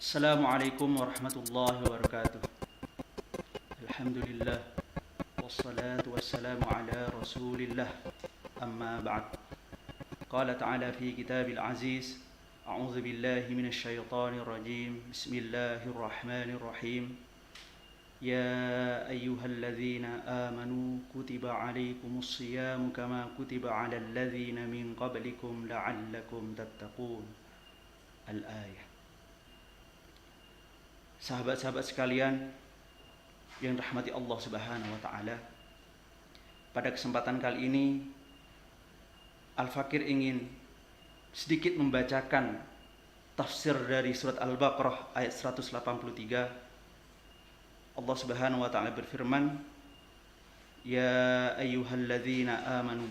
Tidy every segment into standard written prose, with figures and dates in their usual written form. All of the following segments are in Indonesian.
Assalamualaikum warahmatullahi wabarakatuh. Alhamdulillah wassalatu wassalamu ala rasulillah. Amma ba'd. Qala ta'ala fi kitabil aziz. A'udzu billahi minasy syaithanir rajim. Bismillahirrahmanirrahim. Ya ayyuhalladzina amanu kutiba 'alaikumus shiyamu kama kutiba 'alal ladzina min qablikum la'allakum tattaqun. Al-ayah. Sahabat-sahabat sekalian yang rahmati Allah Subhanahu wa taala, pada kesempatan kali ini Al-Fakir ingin sedikit membacakan tafsir dari surat Al-Baqarah ayat 183. Allah Subhanahu wa taala berfirman, "Ya ayyuhalladzina amanu,"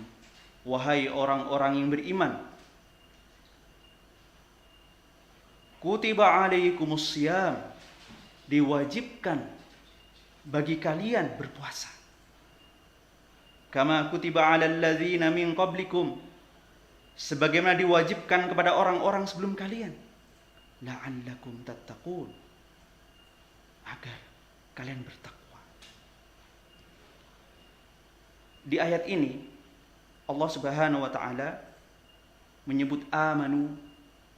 wahai orang-orang yang beriman, kutiba alaikumus syiyam, diwajibkan bagi kalian berpuasa. Kama kutiba 'alal ladzina min qablikum, sebagaimana diwajibkan kepada orang-orang sebelum kalian. La'allakum tattaqun, agar kalian bertakwa. Di ayat ini Allah Subhanahu wa taala menyebut amanu,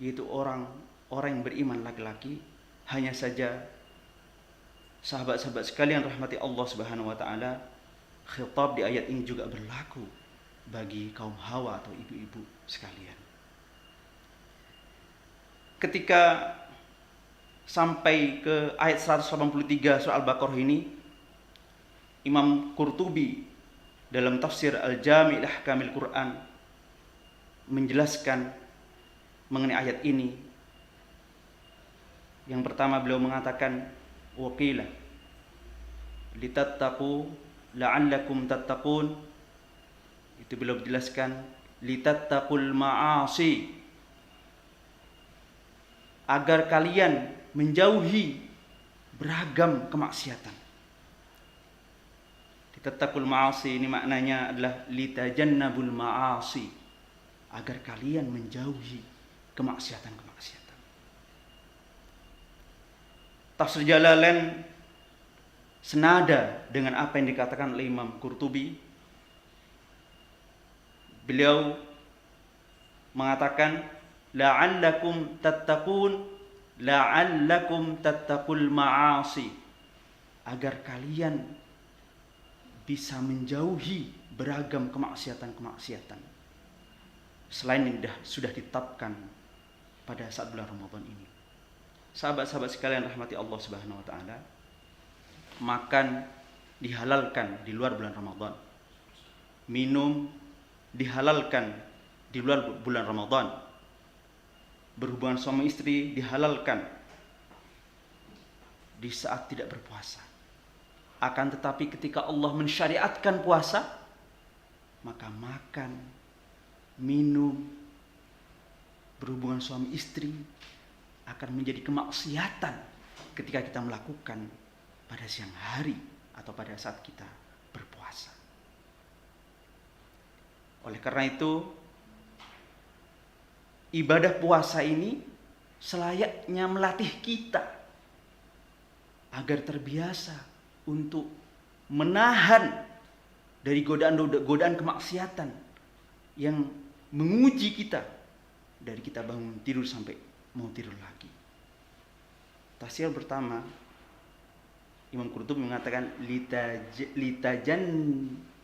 yaitu orang yang beriman laki-laki. Hanya saja sahabat-sahabat sekalian rahmati Allah Subhanahu wa taala, khitab di ayat ini juga berlaku bagi kaum Hawa atau ibu-ibu sekalian. Ketika sampai ke ayat 183 surah Al-Baqarah ini, Imam Qurtubi dalam tafsir Al-Jami' li Ahkamil Quran menjelaskan mengenai ayat ini. Yang pertama beliau mengatakan, waqila litattaqu la'allakum tattaqun, itu beliau menjelaskan litattaqul ma'asi, agar kalian menjauhi beragam kemaksiatan. Litattaqul ma'asi ini maknanya adalah litajannabul ma'asi, agar kalian menjauhi kemaksiatan-kemaksiatan. Tafsir Jalalain senada dengan apa yang dikatakan oleh Imam Qurtubi. Beliau mengatakan la'allakum tattaqun, la'allakum tattaqul ma'asi, agar kalian bisa menjauhi beragam kemaksiatan-kemaksiatan selain yang sudah ditetapkan pada saat bulan Ramadan ini. Sahabat-sahabat sekalian rahmati Allah Subhanahu wa taala, makan dihalalkan di luar bulan Ramadan. Minum dihalalkan di luar bulan Ramadan. Berhubungan suami istri dihalalkan di saat tidak berpuasa. Akan tetapi ketika Allah mensyariatkan puasa, maka makan, minum, berhubungan suami istri akan menjadi kemaksiatan ketika kita melakukan pada siang hari atau pada saat kita berpuasa. Oleh karena itu, ibadah puasa ini selayaknya melatih kita agar terbiasa untuk menahan dari godaan kemaksiatan yang menguji kita dari kita bangun tidur sampai mau tidur lagi. Tafsir pertama, Imam Qurtubi mengatakan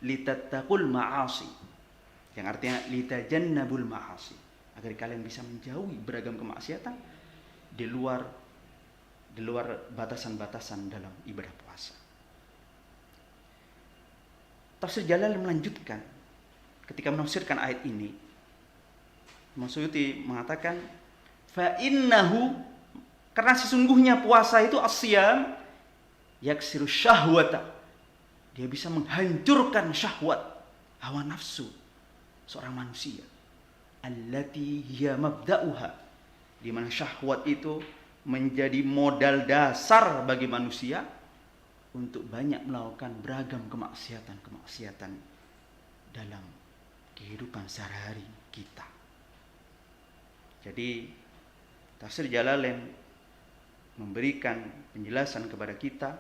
litattaqul ma'asi, yang artinya litajannabul ma'asi, agar kalian bisa menjauhi beragam kemaksiatan di luar batasan-batasan dalam ibadah puasa. Tafsir Jalalain melanjutkan ketika menafsirkan ayat ini. Imam Suyuti mengatakan, fa innahu, karena sesungguhnya puasa itu asyam yaksiru syahwata, dia bisa menghancurkan syahwat, hawa nafsu seorang manusia, allati hiya mabda'uha, di mana syahwat itu menjadi modal dasar bagi manusia untuk banyak melakukan beragam kemaksiatan dalam kehidupan sehari-hari kita. Jadi tafsir Jalalain memberikan penjelasan kepada kita,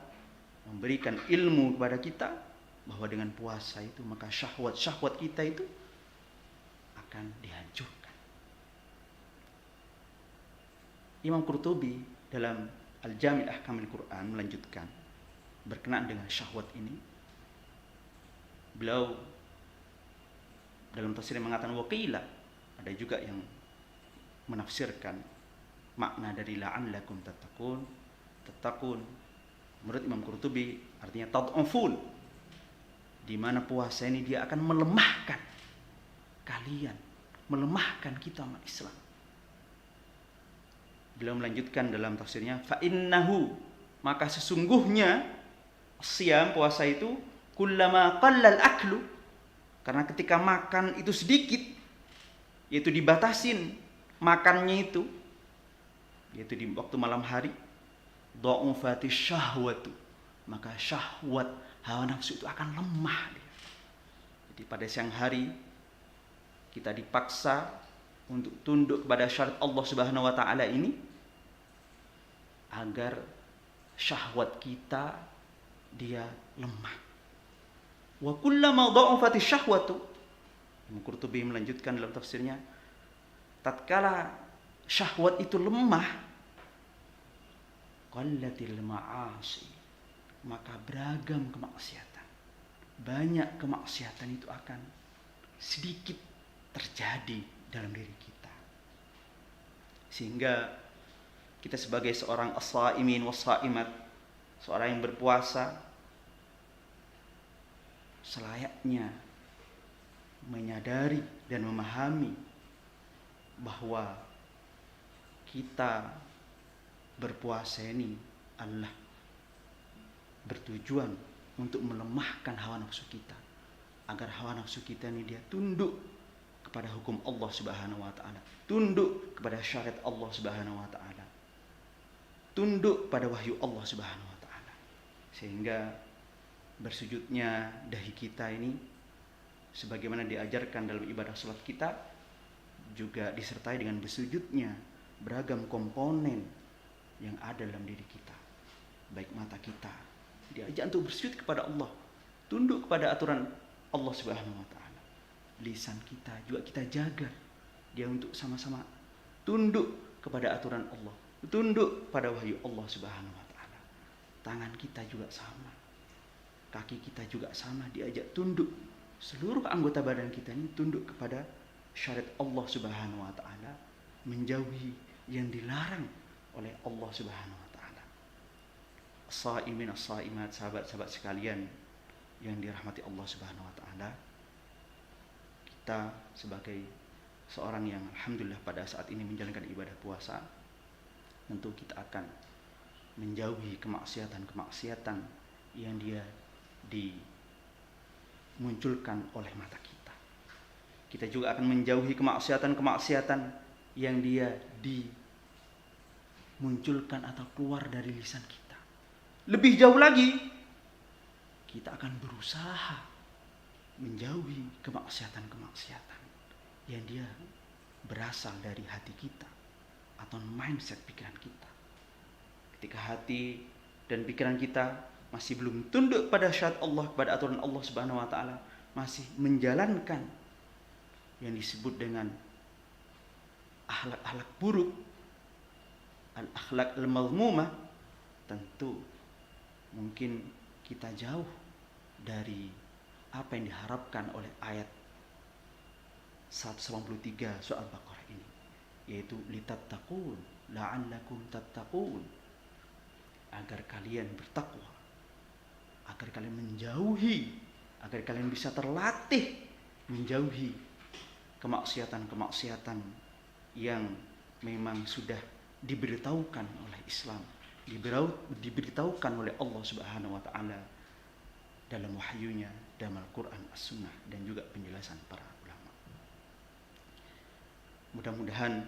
memberikan ilmu kepada kita bahwa dengan puasa itu maka syahwat-syahwat kita itu akan dihancurkan. Imam Qurtubi dalam Al-Jami' Ahkamil Quran melanjutkan berkenaan dengan syahwat ini. Beliau dalam tafsir mengatakan waqila, ada juga yang menafsirkan makna dari la'allakum tattaqun. Menurut Imam Qurtubi artinya tad'ufun, di mana puasa ini dia akan melemahkan kalian, melemahkan kita umat Islam. Beliau melanjutkan dalam tafsirnya fa innahu, maka sesungguhnya siam puasa itu kullama qallal aklu, karena ketika makan itu sedikit, yaitu dibatasin makannya itu, yaitu di waktu malam hari, dha'ufati syahwatu, maka syahwat hawa nafsu itu akan lemah. Jadi pada siang hari kita dipaksa untuk tunduk kepada syarat Allah Subhanahu wa taala ini agar syahwat kita dia lemah. Wa kullama dha'ufati syahwatu, Imam Qurtubi melanjutkan dalam tafsirnya, tatkala syahwat itu lemah, qallatil ma'asi, maka beragam kemaksiatan, banyak kemaksiatan itu akan sedikit terjadi dalam diri kita. Sehingga kita sebagai seorang as-saimin was-saimat, seorang yang berpuasa, selayaknya menyadari dan memahami bahwa kita berpuasa ini adalah bertujuan untuk melemahkan hawa nafsu kita, agar hawa nafsu kita ini dia tunduk kepada hukum Allah Subhanahu wa taala, tunduk kepada syariat Allah Subhanahu wa taala, tunduk pada wahyu Allah Subhanahu wa taala. Sehingga bersujudnya dahi kita ini sebagaimana diajarkan dalam ibadah salat kita juga disertai dengan bersujudnya beragam komponen yang ada dalam diri kita. Baik mata kita diajak untuk bersujud kepada Allah, tunduk kepada aturan Allah Subhanahu wa taala. Lisan kita juga kita jaga dia untuk sama-sama tunduk kepada aturan Allah, tunduk pada wahyu Allah Subhanahu wa taala. Tangan kita juga sama, kaki kita juga sama, diajak tunduk. Seluruh anggota badan kita ini tunduk kepada syariat Allah Subhanahu wa taala, menjauhi yang dilarang oleh Allah Subhanahu wa taala. As-saimin as-saimat, sahabat-sahabat sekalian yang dirahmati Allah Subhanahu wa taala, kita sebagai seorang yang alhamdulillah pada saat ini menjalankan ibadah puasa, tentu kita akan menjauhi kemaksiatan-kemaksiatan yang dia dimunculkan oleh mata kita. Kita juga akan menjauhi kemaksiatan-kemaksiatan yang dia dimunculkan atau keluar dari lisan kita. Lebih jauh lagi, kita akan berusaha menjauhi kemaksiatan-kemaksiatan yang dia berasal dari hati kita atau mindset pikiran kita. Ketika hati dan pikiran kita masih belum tunduk pada syariat Allah, pada aturan Allah Subhanahu wa taala, masih menjalankan yang disebut dengan akhlak-akhlak buruk, al-akhlak al-mazmumah, tentu mungkin kita jauh dari apa yang diharapkan oleh ayat 183 surah Al-Baqarah ini, yaitu litattaqun la'allakum tattaqun, agar kalian bertakwa, agar kalian menjauhi, agar kalian bisa terlatih menjauhi kemaksiatan-kemaksiatan yang memang sudah diberitahukan oleh Islam, diberitahukan oleh Allah Subhanahu wa taala dalam wahyunya, dalam Al-Quran, As-Sunnah, dan juga penjelasan para ulama. Mudah-mudahan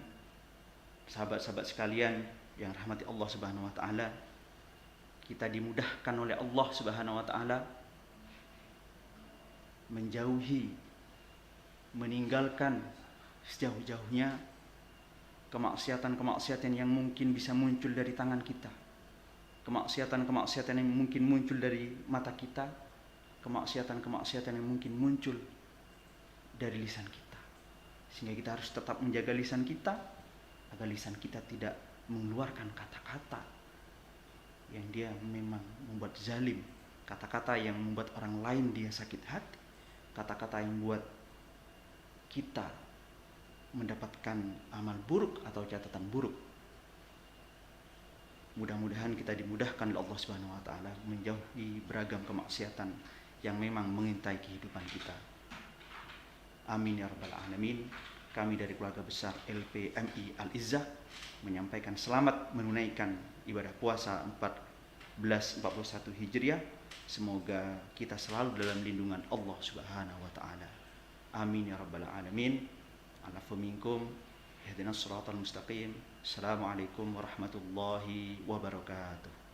sahabat-sahabat sekalian yang rahmati Allah Subhanahu wa taala, kita dimudahkan oleh Allah Subhanahu wa taala menjauhi, meninggalkan sejauh-jauhnya kemaksiatan-kemaksiatan yang mungkin bisa muncul dari tangan kita, kemaksiatan-kemaksiatan yang mungkin muncul dari mata kita, kemaksiatan-kemaksiatan yang mungkin muncul dari lisan kita. Sehingga kita harus tetap menjaga lisan kita agar lisan kita tidak mengeluarkan kata-kata yang dia memang membuat zalim, kata-kata yang membuat orang lain dia sakit hati, kata-kata yang membuat kita mendapatkan amal buruk atau catatan buruk. Mudah-mudahan kita dimudahkan oleh Allah Subhanahu wa taala menjauhi beragam kemaksiatan yang memang mengintai kehidupan kita. Amin ya rabbal alamin. Kami dari keluarga besar LPMI Al-Izzah menyampaikan selamat menunaikan ibadah puasa 1441 Hijriah. Semoga kita selalu dalam lindungan Allah Subhanahu wa taala. Amin ya rabbal alamin. Alafu minkum ihdinas siratal mustaqim. Assalamualaikum warahmatullahi wabarakatuh.